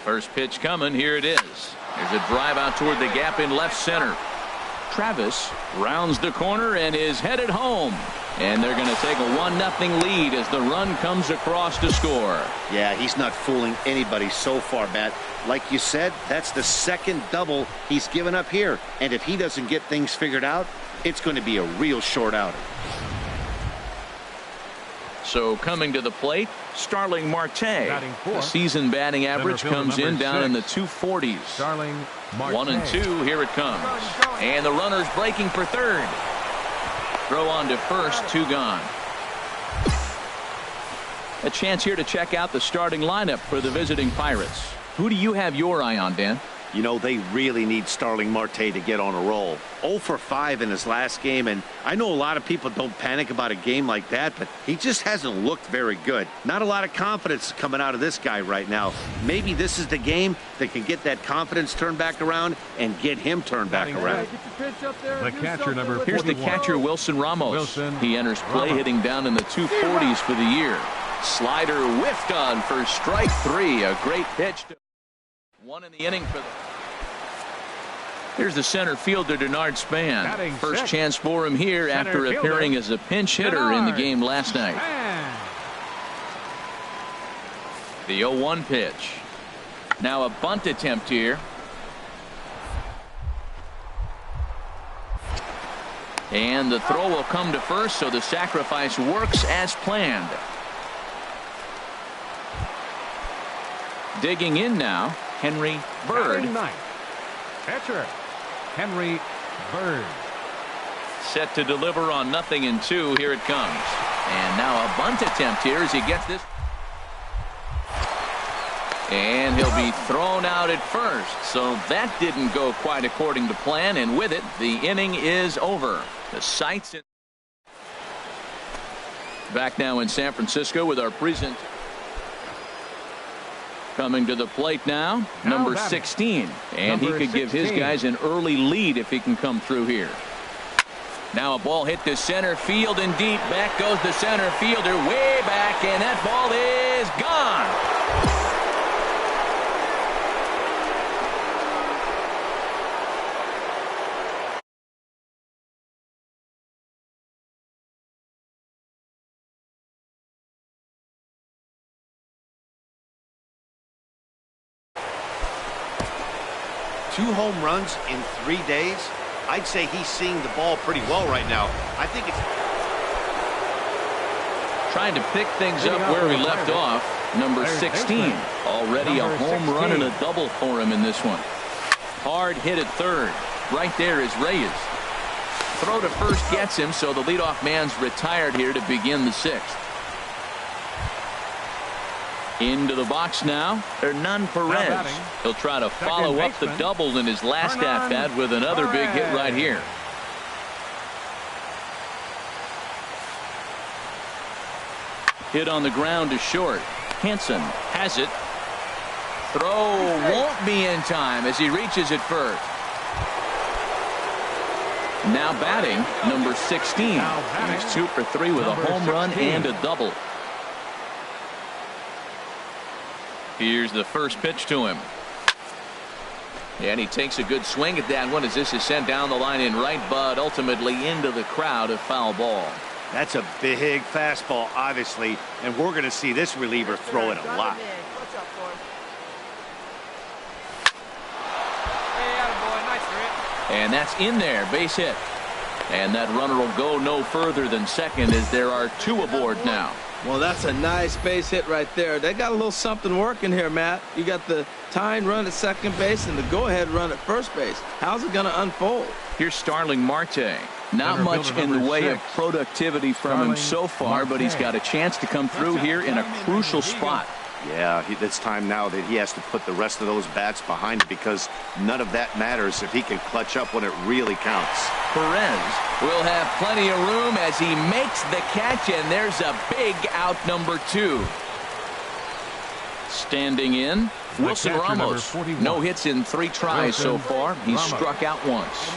First pitch coming. Here it is. There's a drive out toward the gap in left center. Travis rounds the corner and is headed home. And they're going to take a 1-0 lead as the run comes across to score. Yeah, he's not fooling anybody so far, Matt. Like you said, that's the second double he's given up here. And if he doesn't get things figured out, it's going to be a real short outing. So coming to the plate, Starling Marte. The season batting average comes in down in the 240s. Starling Marte. 1-2. Here it comes. And the runner's breaking for third. Throw on to first. 2 gone. A chance here to check out the starting lineup for the visiting Pirates. Who do you have your eye on, Dan? You know, they really need Starling Marte to get on a roll. 0 for 5 in his last game, and I know a lot of people don't panic about a game like that, but he just hasn't looked very good. Not a lot of confidence coming out of this guy right now. Maybe this is the game that can get that confidence turned back around and get him turned back around. The catcher, number 41. Here's the catcher, Wilson Ramos. He enters play hitting down in the 240s for the year. Slider whiffed on for strike 3. A great pitch. 1 in the inning for the. Here's the center fielder, Denard Span. First chance for him here after appearing as a pinch hitter in the game last night. The 0-1 pitch. Now a bunt attempt here. And the throw will come to first, so the sacrifice works as planned. Digging in now, Henry Bird. Catcher, Henry Bird. Set to deliver on 0-2. Here it comes. And now a bunt attempt here as he gets this. And he'll be thrown out at first. So that didn't go quite according to plan. And with it, the inning is over. The sights in. Back now in San Francisco with our present. Coming to the plate now, number 16. And he could give his guys an early lead if he can come through here. Now a ball hit to center field and deep. Back goes the center fielder way back, and that ball is gone. Two home runs in 3 days. I'd say he's seeing the ball pretty well right now. I think it's trying to pick things up where we left off. Number 16. Already a home run and a double for him in this one. Hard hit at third. Right there is Reyes. Throw to first gets him, so the leadoff man's retired here to begin the 6th. Into the box now, Hernan Perez. He'll try to follow up the double in his last at-bat with another big hit right here. Hit on the ground to short. Hansen has it. Throw won't be in time as he reaches it first. Now batting, number 16. He's 2 for 3 with a home run and a double. Here's the first pitch to him. And he takes a good swing at that one as this is sent down the line in right, but ultimately into the crowd, a foul ball. That's a big fastball, obviously, and we're going to see this reliever throw it a lot. And that's in there, base hit. And that runner will go no further than second as there are 2 aboard now. Well, that's a nice base hit right there. They got a little something working here, Matt. You got the tying run at second base and the go-ahead run at first base. How's it going to unfold? Here's Starling Marte. Not much in the way of productivity from him so far, but he's got a chance to come through here in a crucial spot. Yeah, it's time now that he has to put the rest of those bats behind it because none of that matters if he can clutch up when it really counts. Perez will have plenty of room as he makes the catch, and there's a big out, number 2. Standing in, Wilson Ramos. No hits in 3 tries so far. He's struck out once.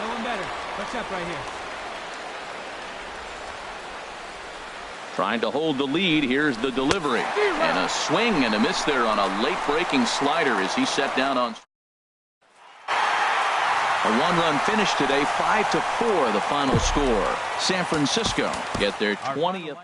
Trying to hold the lead. Here's the delivery. And a swing and a miss there on a late breaking slider as he set down on. A one-run finish today, 5-4 the final score. San Francisco get their 20th.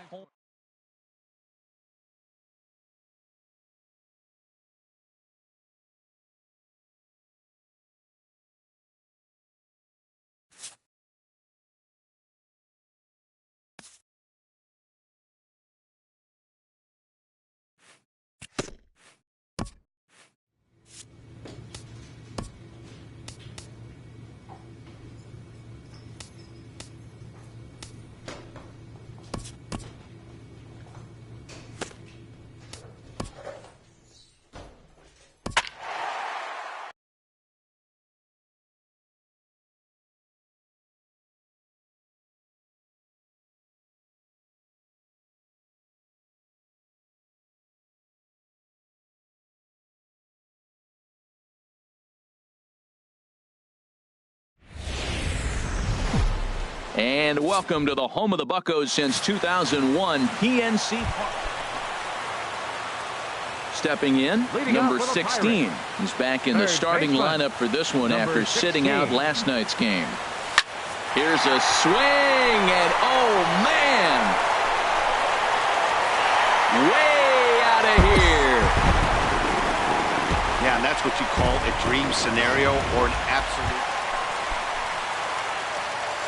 And welcome to the home of the Buccos since 2001, PNC Park. Stepping in, number 16. He's back in the starting lineup for this one after sitting out last night's game. Here's a swing, and oh man, way out of here. Yeah, and that's what you call a dream scenario or an absolute.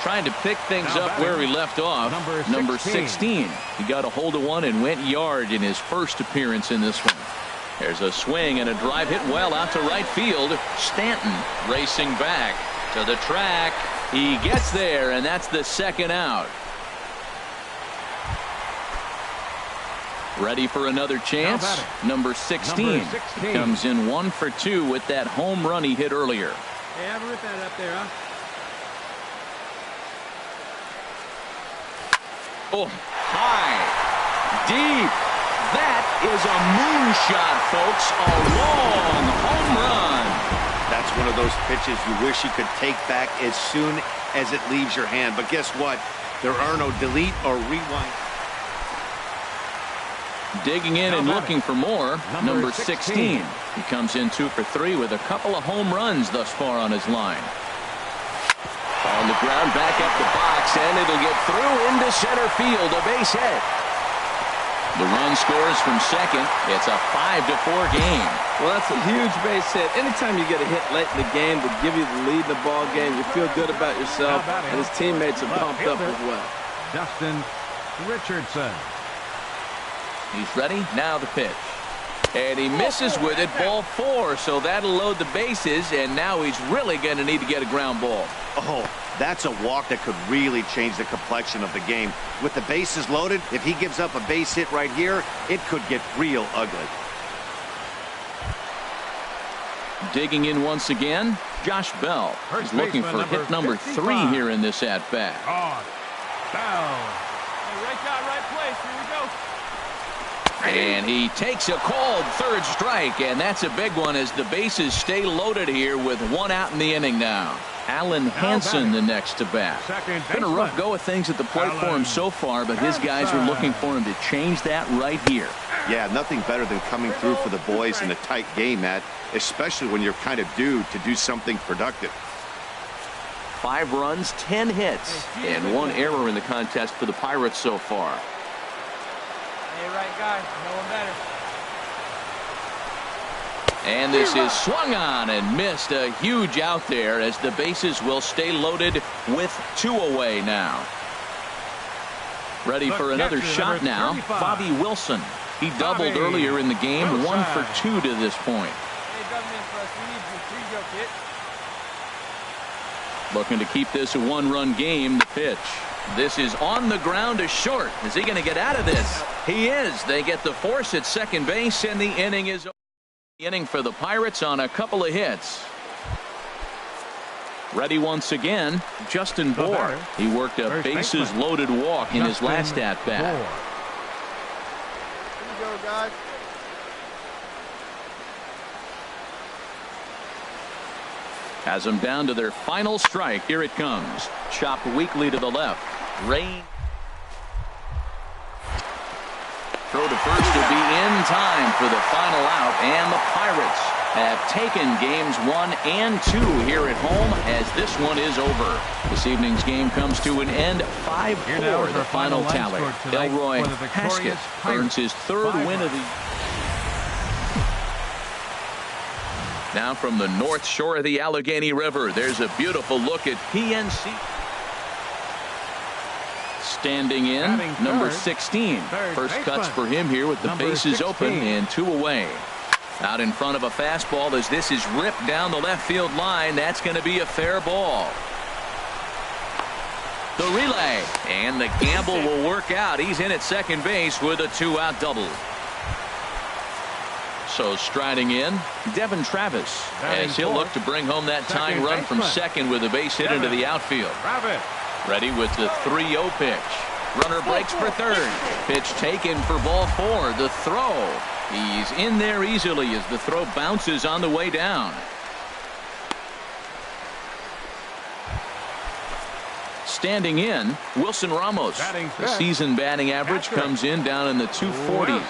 Trying to pick things up where he left off. Number 16. He got a hold of one and went yard in his first appearance in this one. There's a swing and a drive hit well out to right field. Stanton racing back to the track. He gets there, and that's the second out. Ready for another chance? Number 16 comes in 1 for 2 with that home run he hit earlier. Hey, have a rip at it up there, huh? Oh, high, deep. That is a moonshot, folks. A long home run. That's one of those pitches you wish you could take back as soon as it leaves your hand. But guess what? There are no delete or rewind. Digging in and looking for more. Number 16. He comes in 2 for 3 with a couple of home runs thus far on his line. On the ground, back up the box, and it'll get through into center field, a base hit. The run scores from second. It's a 5-4 game. Well, that's a huge base hit. Anytime you get a hit late in the game to give you the lead in the ball game, you feel good about yourself, and his teammates are pumped up as well. Justin Richardson. He's ready. Now the pitch. And he misses with it, ball 4, so that'll load the bases, and now he's really going to need to get a ground ball. Oh, that's a walk that could really change the complexion of the game. With the bases loaded, if he gives up a base hit right here, it could get real ugly. Digging in once again, Josh Bell. He's looking for hit number 3 here in this at-bat. Bell. Hey, right guy, right place. Here we go. And he takes a called third strike, and that's a big one as the bases stay loaded here with 1 out in the inning now. Alan Hansen the next to bat. Been a rough go of things at the plate for him so far, but his guys are looking for him to change that right here. Yeah, nothing better than coming through for the boys in a tight game, Matt, especially when you're kind of due to do something productive. 5 runs, 10 hits, and 1 error in the contest for the Pirates so far. Hey, right guy. No one better. And this is swung on and missed. A huge out there as the bases will stay loaded with 2 away now. Ready for another shot now. Bobby Wilson. He doubled earlier in the game. 1 for 2 to this point. Hey, government for us. We need you. Here you go, kid. Looking to keep this a 1-run game. The pitch. This is on the ground to short. Is he going to get out of this? He is. They get the force at second base, and the inning is over. Inning for the Pirates on a couple of hits. Ready once again, Justin Bohr. He worked a bases-loaded walk in his last at-bat. Here you go, guys. Has them down to their final strike. Here it comes. Chopped weakly to the left. Rain. Throw to first to be in time for the final out, and the Pirates have taken games 1 and 2 here at home as this one is over. This evening's game comes to an end 5-4, the final tally. Elroy Haskett earns his 3rd win of the... Now from the north shore of the Allegheny River, there's a beautiful look at PNC. Standing in, number 16. First cuts for him here with the bases open and 2 away. Out in front of a fastball as this is ripped down the left field line. That's going to be a fair ball. The relay, and the gamble will work out. He's in at second base with a 2-out double. So striding in, Devin Travis, as he'll look to bring home that tying run from second with a base hit into the outfield. Ready with the 3-0 pitch. Runner breaks for third. Pitch taken for ball 4. The throw. He's in there easily as the throw bounces on the way down. Standing in, Wilson Ramos. The season batting average comes in down in the 240s.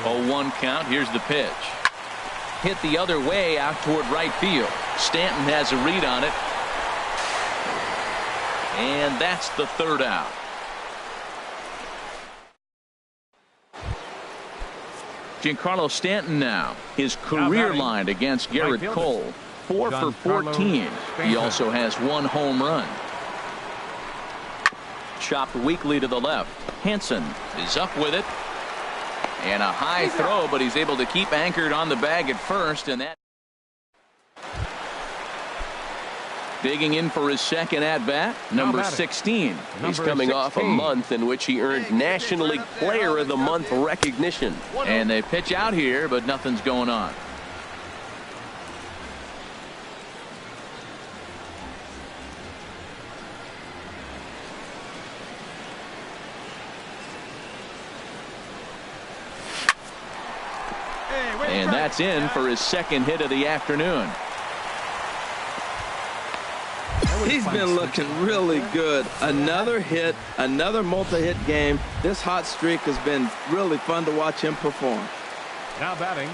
0-1 count. Here's the pitch. Hit the other way out toward right field. Stanton has a read on it. And that's the 3rd out. Giancarlo Stanton now. His career line against Garrett Cole. 4 for 14. He also has 1 home run. Chopped weakly to the left. Hansen is up with it. And a high throw, but he's able to keep anchored on the bag at first, and that. Digging in for his second at-bat, number 16. He's coming off a month in which he earned National League Player of the Month recognition. And they pitch out here, but nothing's going on. And that's in for his second hit of the afternoon. He's been looking really good. Another hit, another multi-hit game. This hot streak has been really fun to watch him perform. Now batting.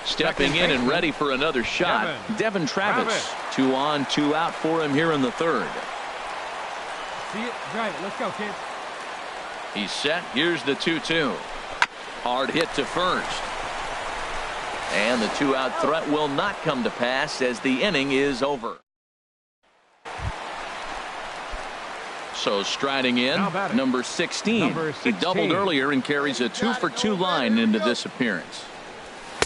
Stepping in and ready for another shot, Devin Travis. 2 on, 2 out for him here in the 3rd. See it? Drive it. Let's go, kid. He's set. Here's the 2-2. Hard hit to first. And the 2-out threat will not come to pass as the inning is over. So striding in, number 16. He doubled earlier and carries a 2-for-2 line into this appearance.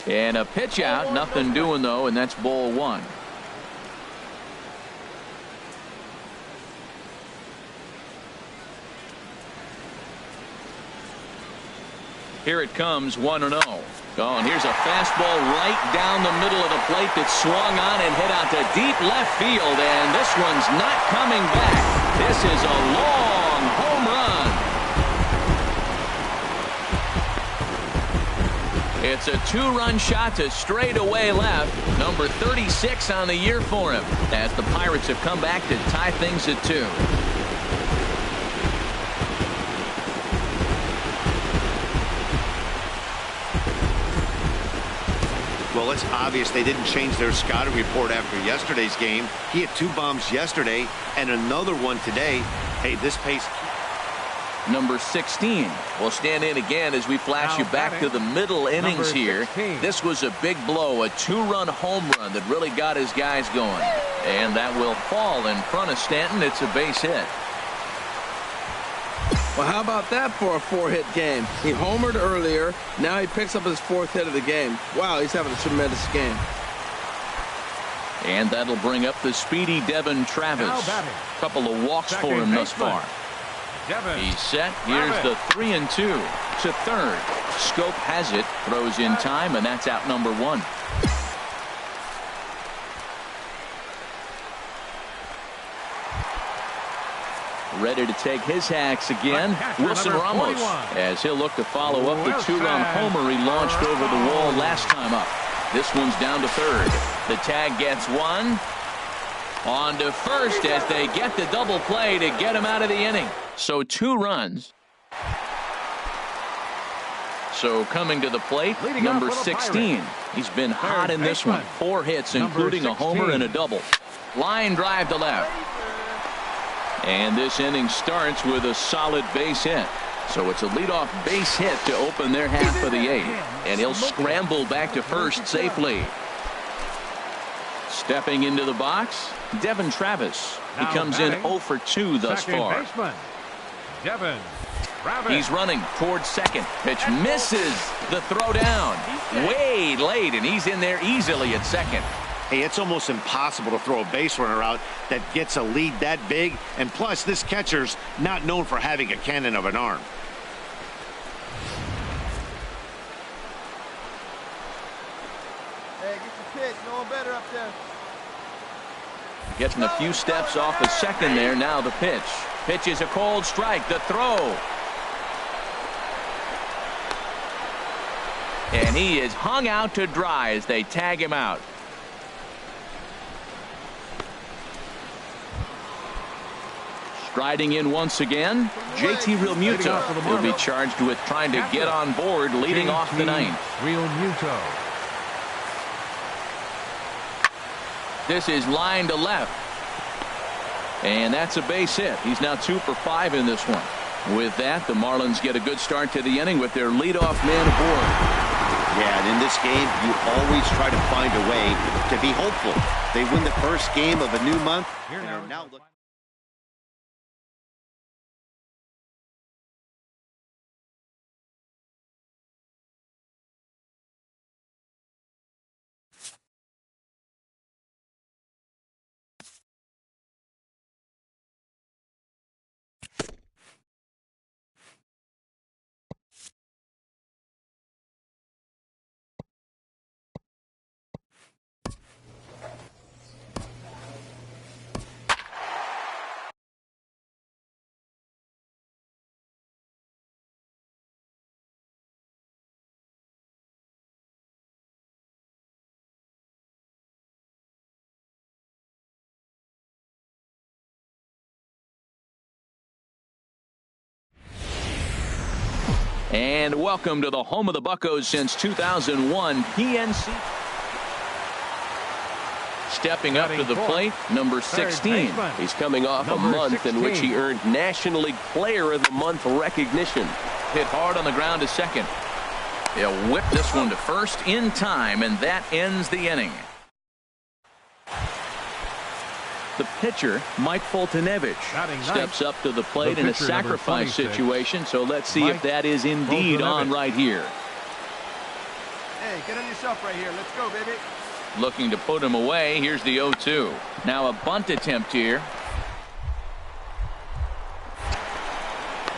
And a pitch out, nothing doing though, and that's ball 1. Here it comes, 1-0. Oh, and here's a fastball right down the middle of the plate that swung on and hit out to deep left field, and this one's not coming back. This is a long home run. It's a 2-run shot to straightaway left. Number 36 on the year for him, as the Pirates have come back to tie things at 2. Well, it's obvious they didn't change their scouting report after yesterday's game. He had 2 bombs yesterday and another one today. Hey, this pace. Number 16 will stand in again as we flash you back to the middle innings here. This was a big blow, a 2-run home run that really got his guys going. And that will fall in front of Stanton. It's a base hit. Well, how about that for a 4-hit game? He homered earlier. Now he picks up his 4th hit of the game. Wow, he's having a tremendous game. And that'll bring up the speedy Devin Travis. Couple of walks for him thus far. He's set. Here's the 3-2 to third. Scope has it. Throws in time, and that's out number 1. Ready to take his hacks again, Wilson Ramos, as he'll look to follow up the 2-run homer he launched over the wall last time up. This one's down to third. The tag gets 1. On to first as they get the double play to get him out of the inning. So 2 runs. So coming to the plate, number 16. He's been hot in this one. 4 hits, including a homer and a double. Line drive to left. And this inning starts with a solid base hit. So it's a leadoff base hit to open their half of the 8th. And he'll scramble back to first safely. Stepping into the box, Devin Travis. He comes in 0 for 2 thus far. Devin Travis. He's running towards second. Pitch misses the throw down. Way late, and he's in there easily at second. Hey, it's almost impossible to throw a base runner out that gets a lead that big. And plus, this catcher's not known for having a cannon of an arm. Hey, get the pitch. No one better up there. Getting a few steps off the second there. Now the pitch. Pitch is a cold strike. The throw. And he is hung out to dry as they tag him out. Striding in once again, JT Realmuto will be charged with trying to get on board leading off the 9th. Realmuto. This is line to left. And that's a base hit. He's now 2 for 5 in this one. With that, the Marlins get a good start to the inning with their leadoff man aboard. Yeah, and in this game, you always try to find a way to be hopeful. They win the first game of a new month. And are now looking. And welcome to the home of the Buccos since 2001, PNC. Stepping up to the plate, number 16. He's coming off a month in which he earned National League Player of the Month recognition. Hit hard on the ground to second. They'll whip this one to first in time, and that ends the inning. The pitcher, Mike Foltynewicz, steps up to the plate in a sacrifice situation. So let's see if that is indeed on right here. Hey, get on yourself right here. Let's go, baby. Looking to put him away. Here's the 0-2. Now a bunt attempt here.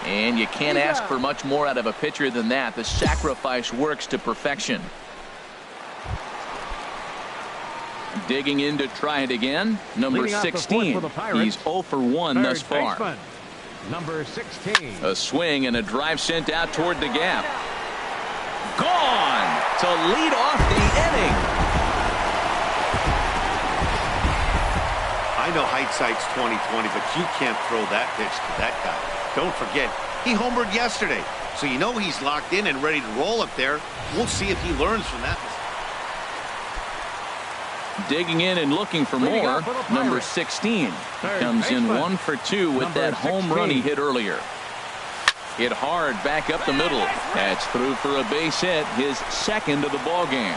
And you can't ask for much more out of a pitcher than that. The sacrifice works to perfection. Digging in to try it again, number 16. He's 0 for 1 thus far. Number 16. A swing and a drive sent out toward the gap. Gone to lead off the inning. I know hindsight's 20/20, but you can't throw that pitch to that guy. Don't forget, he homered yesterday, so you know he's locked in and ready to roll up there. We'll see if he learns from that. Digging in and looking for more, number 16. Comes in 1 for 2 with that home run he hit earlier. Hit hard back up the middle. That's through for a base hit, his second of the ball game.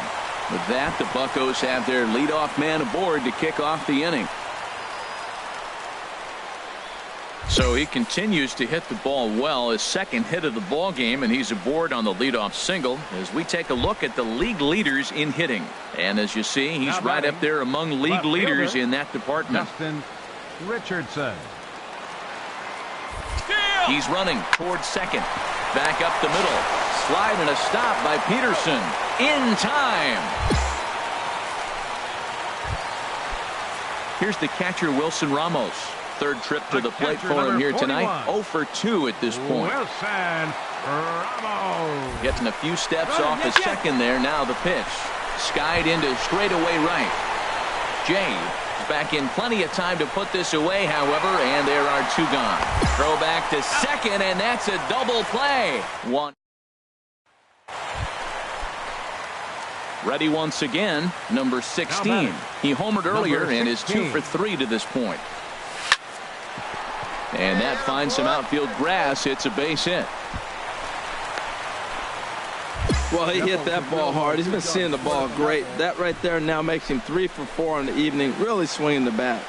With that, the Buccos have their leadoff man aboard to kick off the inning. So he continues to hit the ball well, his second hit of the ball game, and he's aboard on the leadoff single as we take a look at the league leaders in hitting. And as you see, he's right up there among league leaders in that department. Justin Richardson. He's running towards second. Back up the middle. Slide and a stop by Peterson. In time. Here's the catcher, Wilson Ramos. Third trip to the plate for him here tonight. 0 for 2 at this point. Wilson Ramos. Getting a few steps off his second there. Now the pitch. Skied into straightaway right. Jay is back in plenty of time to put this away, however, and there are 2 gone. Throw back to second, and that's a double play. 1. Ready once again, number 16. He homered earlier and is 2 for 3 to this point. And that finds some outfield grass. It's a base hit. Well, he hit that ball hard. He's been seeing the ball great. That right there now makes him 3 for 4 in the evening, really swinging the bat.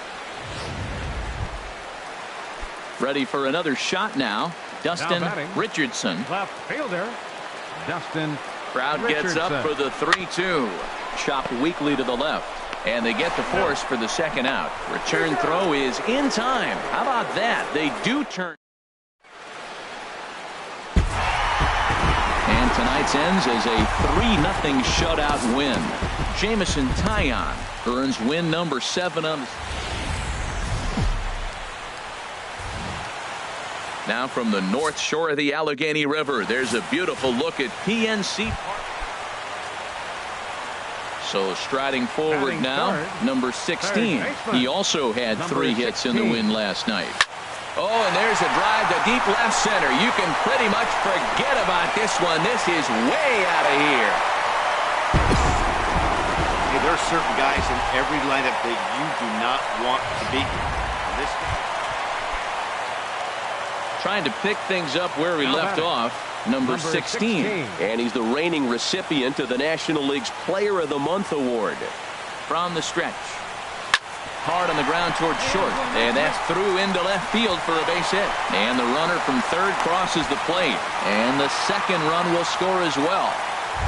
Ready for another shot now, Dustin Richardson. Left fielder, Dustin. Crowd gets up for the 3-2. Chopped weakly to the left. And they get the force for the second out. Return throw is in time. How about that? They do turn. And tonight's ends as a 3-0 shutout win. Jamison Taillon earns win number 7 on. Now from the north shore of the Allegheny River, there's a beautiful look at PNC Park. So striding forward now, number 16. He also had 3 hits in the win last night. Oh, and there's a drive to deep left center. You can pretty much forget about this one. This is way out of here. Hey, there are certain guys in every lineup that you do not want to be. This trying to pick things up where we left off, number 16. And he's the reigning recipient of the National League's Player of the Month award. From the stretch. Hard on the ground towards short. And that's through into left field for a base hit. And the runner from third crosses the plate. And the second run will score as well.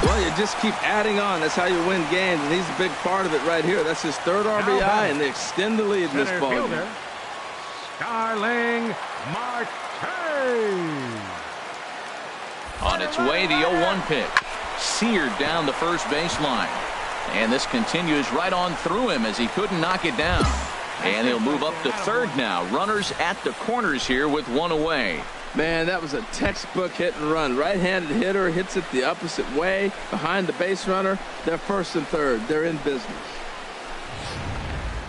Well, you just keep adding on. That's how you win games. And he's a big part of it right here. That's his 3rd RBI, and they extend the lead in this ball game. Starling Marte. On its way, the 0-1 pitch. Seared down the first baseline. And this continues right on through him as he couldn't knock it down. And he'll move up to third now. Runners at the corners here with 1 away. Man, that was a textbook hit and run. Right-handed hitter hits it the opposite way. Behind the base runner, they're first and third. They're in business.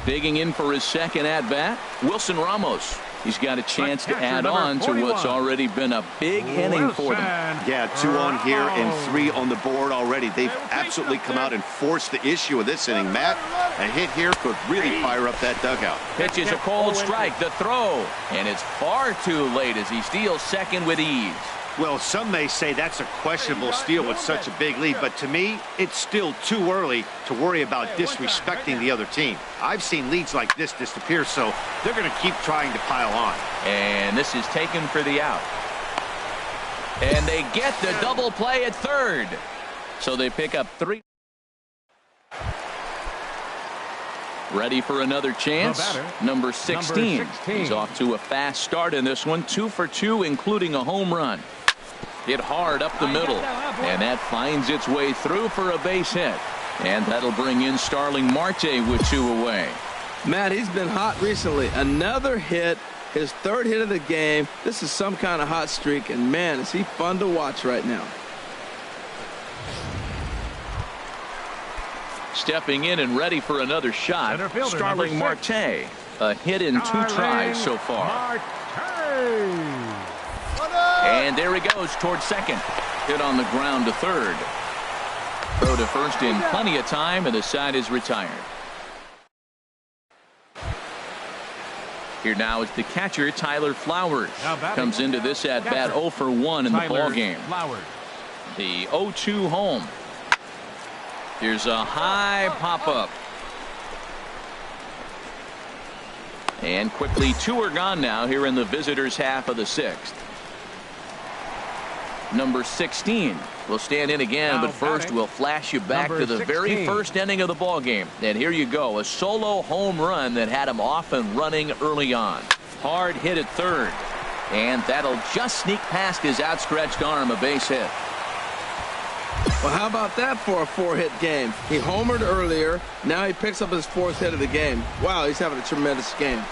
Digging in for his second at-bat, Wilson Ramos. He's got a chance to add on to what's already been a big inning for them. Yeah, 2 on here and 3 on the board already. They've absolutely come out and forced the issue of this inning. Matt, a hit here could really fire up that dugout. Pitches a cold strike, the throw, and it's far too late as he steals second with ease. Well, some may say that's a questionable steal with such a big lead, but to me, it's still too early to worry about disrespecting the other team. I've seen leads like this disappear, so they're going to keep trying to pile on. And this is taken for the out. And they get the double play at third. So they pick up 3. Ready for another chance. Number 16. He's off to a fast start in this one. 2 for 2, including a home run. Hit hard up the middle. And that finds its way through for a base hit. And that'll bring in Starling Marte with 2 away. Matt, he's been hot recently. Another hit. His 3rd hit of the game. This is some kind of hot streak. And, man, is he fun to watch right now. Stepping in and ready for another shot, Starling Marte. A hit in 2 tries so far. And there he goes towards second. Hit on the ground to third. Throw to first in plenty of time, and the side is retired. Here now is the catcher, Tyler Flowers. Comes into this at-bat 0 for 1 in the ball game. The 0-2 home. Here's a high pop-up. And quickly 2 are gone now here in the visitors' half of the 6th. Number 16 will stand in again, but first we'll flash you back to the very first inning of the ball game. And here you go, a solo home run that had him off and running early on. Hard hit at third, and that'll just sneak past his outstretched arm, a base hit. Well, how about that for a 4-hit game? He homered earlier. Now he picks up his 4th hit of the game. Wow, he's having a tremendous game.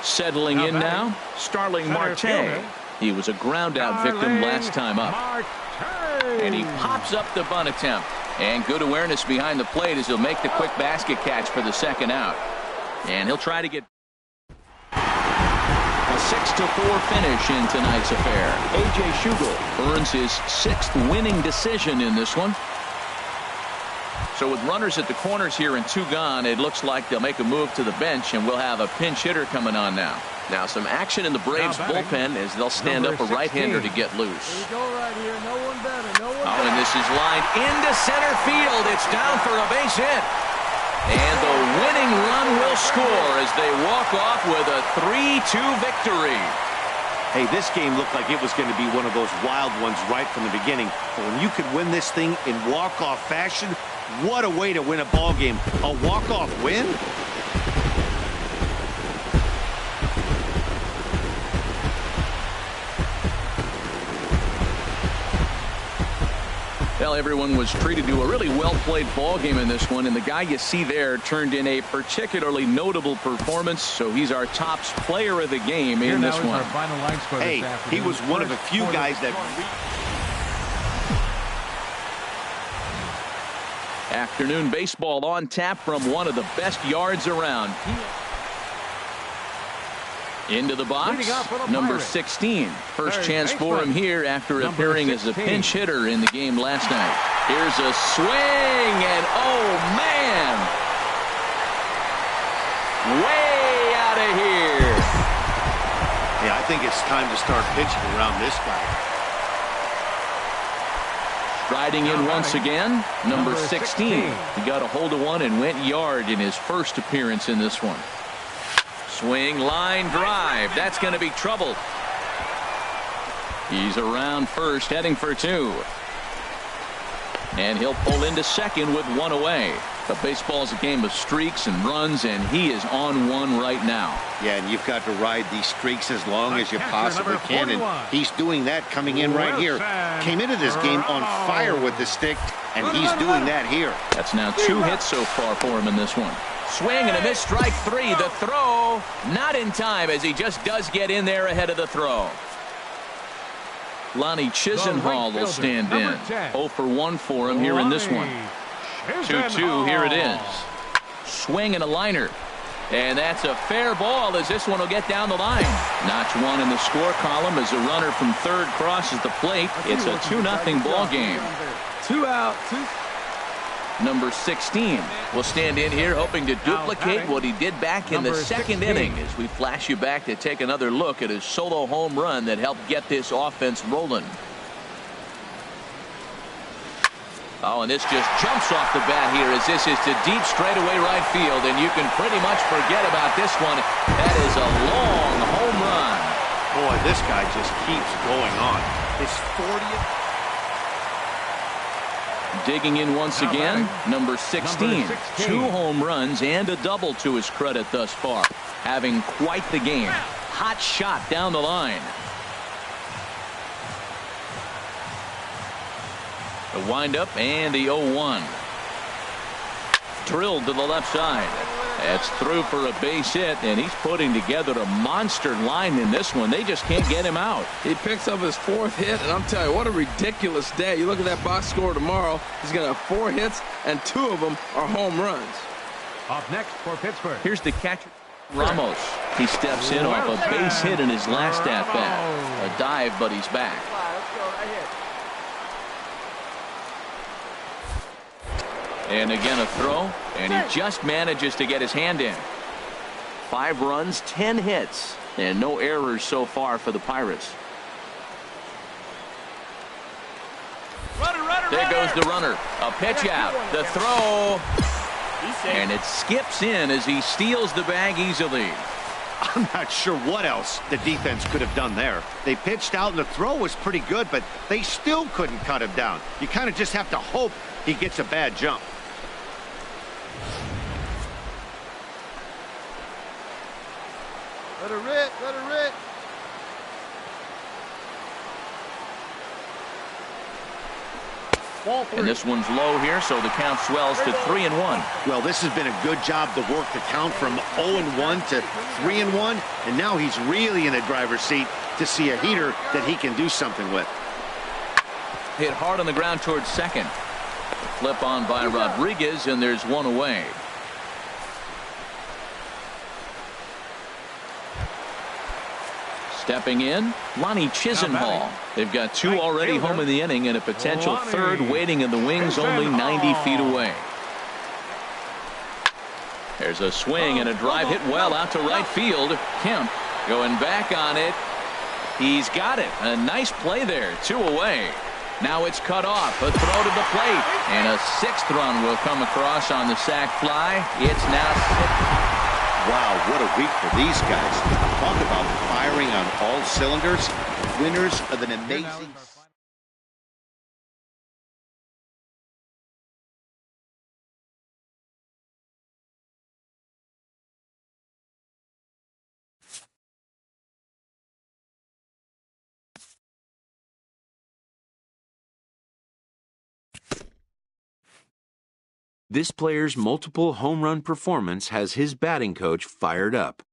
Settling in now, Starling Marte. He was a ground-out victim last time up. And he pops up the bunt attempt. And good awareness behind the plate as he'll make the quick basket catch for the second out. And he'll try to get a 6-4 finish in tonight's affair. A.J. Schugel earns his 6th winning decision in this one. So with runners at the corners here and 2 gone, it looks like they'll make a move to the bench, and we'll have a pinch hitter coming on now. Now some action in the Braves bullpen as they'll stand up a right-hander to get loose. Here we go right here. No one better. No one Oh, and this is lined into center field. It's down for a base hit. And the winning run will score as they walk off with a 3-2 victory. Hey, this game looked like it was going to be one of those wild ones right from the beginning. But when you could win this thing in walk-off fashion, what a way to win a ball game. A walk-off win? Well, everyone was treated to a really well-played ball game in this one, and the guy you see there turned in a particularly notable performance, so he's our top player of the game in this one. Hey, he was one of a few guys that... Afternoon baseball on tap from one of the best yards around. Into the box, number 16. First chance for him here after appearing as a pinch hitter in the game last night. Here's a swing, and oh, man! Way out of here. Yeah, I think it's time to start pitching around this guy. Striding in once again, number 16. He got a hold of one and went yard in his first appearance in this one. Swing, line drive. That's going to be trouble. He's around first, heading for 2. And he'll pull into second with 1 away. The baseball's a game of streaks and runs, and he is on one right now. Yeah, and you've got to ride these streaks as long as you possibly can, and he's doing that coming in right here. Came into this game on fire with the stick, and he's doing that here. That's now 2 hits so far for him in this one. Swing and a miss, strike 3. The throw not in time as he just does get in there ahead of the throw. Lonnie Chisenhall will stand in. 0 for 1 for him here in this one. 2-2, here it is. Swing and a liner. And that's a fair ball as this one will get down the line. Notch 1 in the score column as a runner from third crosses the plate. It's a 2-0 ball game. 2 out, 2. Number 16 will stand in here hoping to duplicate what he did back in the second inning as we flash you back to take another look at his solo home run that helped get this offense rolling. Oh, and this just jumps off the bat here as this is to deep straightaway right field, and you can pretty much forget about this one. That is a long home run. Boy, this guy just keeps going on. His 40th. Digging in once again, number 16. 2 home runs and a double to his credit thus far. Having quite the game. Hot shot down the line. The windup and the 0-1. Drilled to the left side. That's through for a base hit, and he's putting together a monster line in this one. They just can't get him out. He picks up his 4th hit, and I'm telling you, what a ridiculous day. You look at that box score tomorrow, he's going to have 4 hits, and 2 of them are home runs. Up next for Pittsburgh. Here's the catcher, Ramos. He steps in off a base hit in his last at-bat. A dive, but he's back. And again a throw, and he just manages to get his hand in. 5 runs, 10 hits, and no errors so far for the Pirates. There goes the runner. A pitch out. The throw. And it skips in as he steals the bag easily. I'm not sure what else the defense could have done there. They pitched out, and the throw was pretty good, but they still couldn't cut him down. You kind of just have to hope he gets a bad jump. Let her rip, let her rip. And this one's low here, so the count swells to 3-1. Well, this has been a good job to work the count from 0-1 to 3-1, and now he's really in the driver's seat to see a heater that he can do something with. Hit hard on the ground towards second. Flip on by Rodriguez, and there's 1 away. Stepping in, Lonnie Chisenhall. They've got 2 already home in the inning and a potential 3rd waiting in the wings only 90 feet away. There's a swing and a drive hit well out to right field. Kemp going back on it. He's got it. A nice play there. 2 away. Now it's cut off. A throw to the plate. And a 6th run will come across on the sac fly. It's now 6. Wow, what a week for these guys. Talk about firing on all cylinders. Winners of an amazing... This player's multiple home run performance has his batting coach fired up.